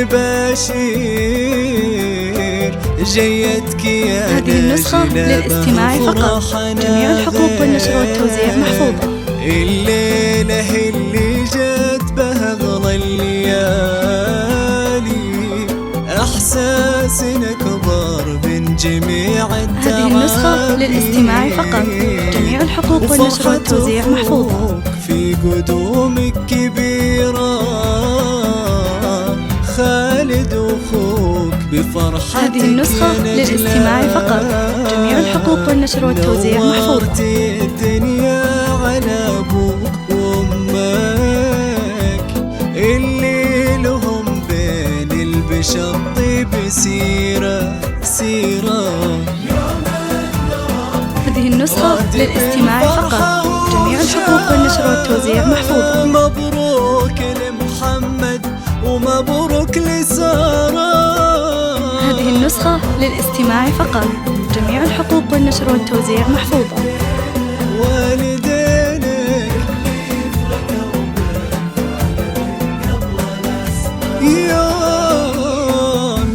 بشير جيتك يا هذه النسخة للاستماع فقط. جميع الحقوق والنشر والتوزيع محفوظة. الليلة اللي جت بها أغلى الليالي إحساسنا كبر من جميع التعالي. هذه النسخة للاستماع فقط. جميع الحقوق والنشر والتوزيع محفوظة. في قدومك كبيرة خالد وأخوك بفرحتك. هذه النسخة للاستماع فقط. جميع الحقوق والنشر والتوزيع محفوظة. الدنيا على أبوك وأمك اللي لهم بين البشر طيب سيرة. هذه النسخة للاستماع فقط. جميع الحقوق والنشر والتوزيع محفوظة. مبروك لمحمد ومبروك لسارة. هذه النسخة للاستماع فقط. جميع الحقوق والنشر والتوزيع محفوظة. والدينك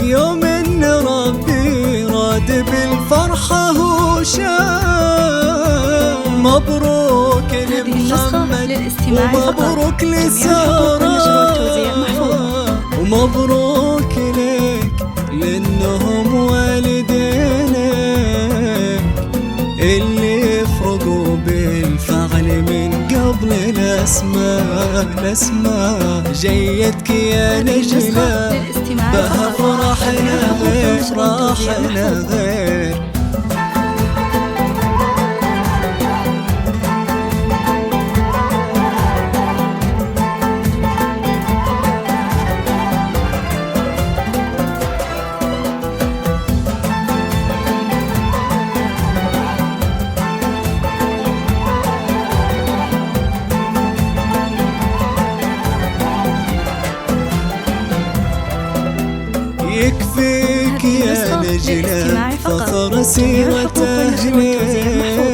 يوم إن ربي راد بالفرحة وشام. مبروك لمحمد ومبروك لسارة ومبروك لك لأنهم والدينك اللي يفرقوا بالفعل من قبل الأسماء. جيتك يا نجلة بها فرحنا غير راحنا غير. يكفيك يا نجلة فخر سيرة أهلك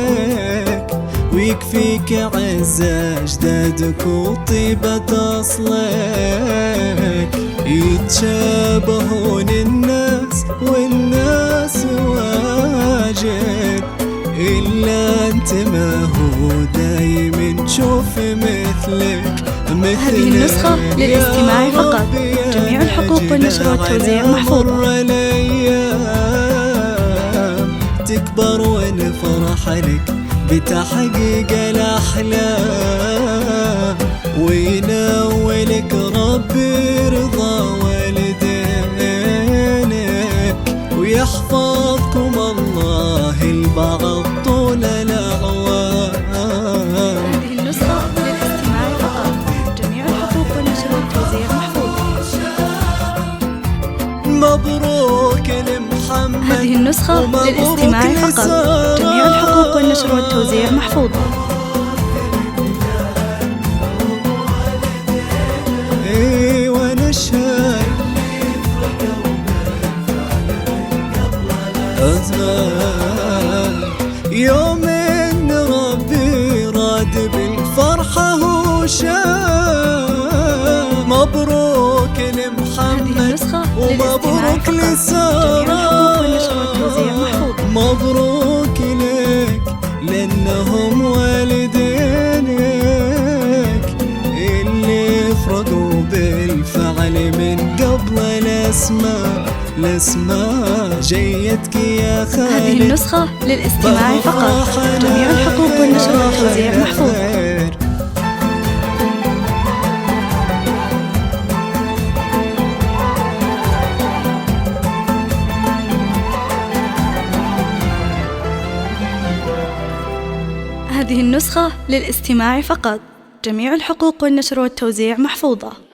ويكفيك عزة أجدادك وطيبة أصلك. يتشابهون الناس والناس واجد إلا أنت ما هو دايم نشوف مثلك. هذه النسخة للاستماع فقط. جميع الحقوق والنشر والتوزيع محفوظة. الأيام تكبر ونفرح لك بتحقيق الأحلام وينولك ربي رضا والدينك ويحفظكم الله البعض طول الأعوام. هذه النسخة للاستماع فقط. جميع الحقوق والنشر والتوزيع محفوظة. مبروك لمحمد. هذه النسخة للاستماع فقط. جميع الحقوق والنشر والتوزيع محفوظة. ونشهد يوم إن ربي راد بالفرحة وشام. مبروك لمحمد ومبروك لسارة. مبروك لك لأنهم والدينك اللي يفرقوا بالفعل من قبل الأسماء. جيتك يا خالد. هذه النسخة للاستماع فقط. جميع الحقوق والنشر والتوزيع محفوظة. هذه النسخة للاستماع فقط. جميع الحقوق والنشر والتوزيع محفوظة.